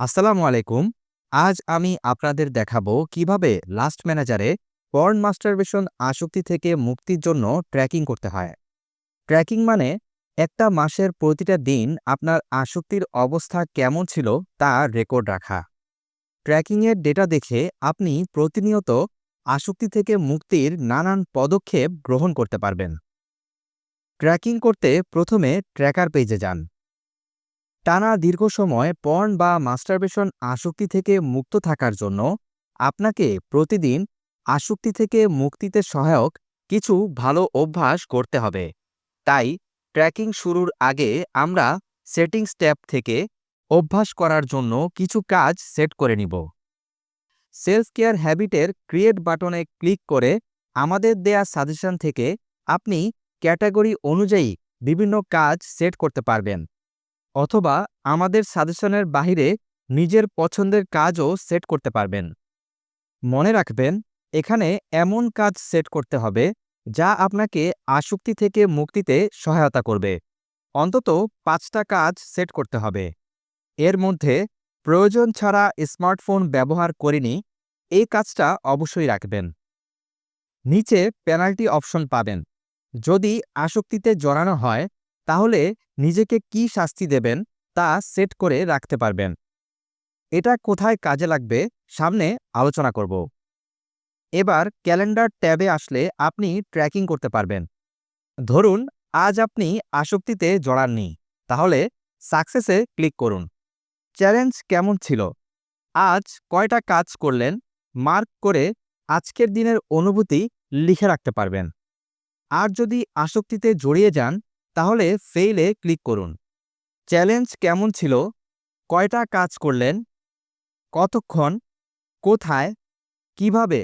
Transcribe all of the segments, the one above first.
আসসালামু আলাইকুম। আজ আমি আপনাদের দেখাবো কিভাবে লাস্ট ম্যানেজারে পর্ন মাস্টারবেশন আসক্তি থেকে মুক্তির জন্য ট্র্যাকিং করতে হয়। ট্র্যাকিং মানে একটা মাসের প্রতিটা দিন আপনার আসক্তির অবস্থা কেমন ছিল তা রেকর্ড রাখা। ট্র্যাকিংয়ের ডেটা দেখে আপনি প্রতিনিয়ত আসক্তি থেকে মুক্তির নানান পদক্ষেপ গ্রহণ করতে পারবেন। ট্র্যাকিং করতে প্রথমে ট্র্যাকার পেজে যান। টানা দীর্ঘ সময় পর্ন বা মাস্টারবেশন আসক্তি থেকে মুক্ত থাকার জন্য আপনাকে প্রতিদিন আসক্তি থেকে মুক্তিতে সহায়ক কিছু ভালো অভ্যাস করতে হবে। তাই ট্র্যাকিং শুরুর আগে আমরা সেটিংস ট্যাব থেকে অভ্যাস করার জন্য কিছু কাজ সেট করে নিব। সেলফ কেয়ার হ্যাবিটের ক্রিয়েট বাটনে ক্লিক করে আমাদের দেয়া সাজেশন থেকে আপনি ক্যাটাগরি অনুযায়ী বিভিন্ন কাজ সেট করতে পারবেন, অথবা আমাদের সাজেশনের বাহিরে নিজের পছন্দের কাজও সেট করতে পারবেন। মনে রাখবেন, এখানে এমন কাজ সেট করতে হবে যা আপনাকে আসক্তি থেকে মুক্তিতে সহায়তা করবে। অন্তত ৫টা কাজ সেট করতে হবে। এর মধ্যে প্রয়োজন ছাড়া স্মার্টফোন ব্যবহার করিনি এই কাজটা অবশ্যই রাখবেন। নিচে পেনাল্টি অপশন পাবেন। যদি আসক্তিতে জড়ানো হয় তাহলে নিজেকে কি শাস্তি দেবেন তা সেট করে রাখতে পারবেন। এটা কোথায় কাজে লাগবে সামনে আলোচনা করব। এবার ক্যালেন্ডার ট্যাবে আসলে আপনি ট্র্যাকিং করতে পারবেন। ধরুন আজ আপনি আসক্তিতে জড়াননি, তাহলে সাকসেসে ক্লিক করুন। চ্যালেঞ্জ কেমন ছিল, আজ কয়টা কাজ করলেন, মার্ক করে আজকের দিনের অনুভূতি লিখে রাখতে পারবেন। আর যদি আসক্তিতে জড়িয়ে যান তাহলে ফেইলে ক্লিক করুন। চ্যালেঞ্জ কেমন ছিল, কয়টা কাজ করলেন, কতক্ষণ, কোথায়, কিভাবে,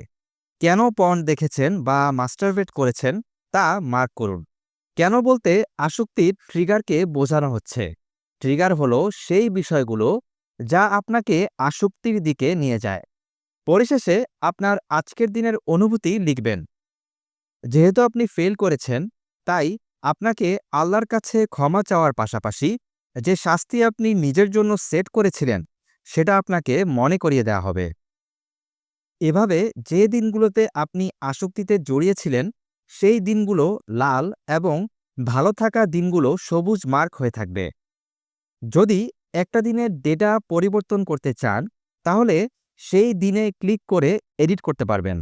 কেন পর্ন দেখেছেন বা মাস্টারবেট করেছেন তা মার্ক করুন। কেন বলতে আসক্তির ট্রিগারকে বোঝানো হচ্ছে। ট্রিগার হলো সেই বিষয়গুলো যা আপনাকে আসক্তির দিকে নিয়ে যায়। পরিশেষে আপনার আজকের দিনের অনুভূতি লিখবেন। যেহেতু আপনি ফেল করেছেন, তাই আপনাকে আল্লাহর কাছে ক্ষমা চাওয়ার পাশাপাশি যে শাস্তি আপনি নিজের জন্য সেট করেছিলেন সেটা আপনাকে মনে করিয়ে দেওয়া হবে। এভাবে যে দিনগুলোতে আপনি আসক্তিতে জড়িয়েছিলেন সেই দিনগুলো লাল এবং ভালো থাকা দিনগুলো সবুজ মার্ক হয়ে থাকবে। যদি একটা দিনের ডেটা পরিবর্তন করতে চান তাহলে সেই দিনে ক্লিক করে এডিট করতে পারবেন।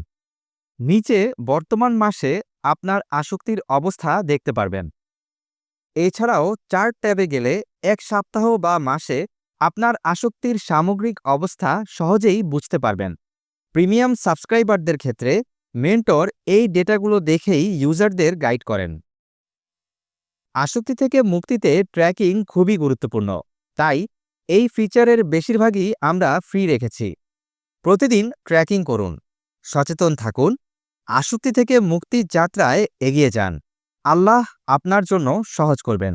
নিচে বর্তমান মাসে আপনার আসক্তির অবস্থা দেখতে পারবেন। এছাড়াও চার্ট ট্যাবে গেলে এক সপ্তাহ বা মাসে আপনার আসক্তির সামগ্রিক অবস্থা সহজেই বুঝতে পারবেন। প্রিমিয়াম সাবস্ক্রাইবারদের ক্ষেত্রে মেন্টর এই ডেটাগুলো দেখেই ইউজারদের গাইড করেন। আসক্তি থেকে মুক্তিতে ট্র্যাকিং খুবই গুরুত্বপূর্ণ, তাই এই ফিচারের বেশিরভাগই আমরা ফ্রি রেখেছি। প্রতিদিন ট্র্যাকিং করুন, সচেতন থাকুন, আসক্তি থেকে মুক্তির যাত্রায় এগিয়ে যান। আল্লাহ আপনার জন্য সহজ করবেন।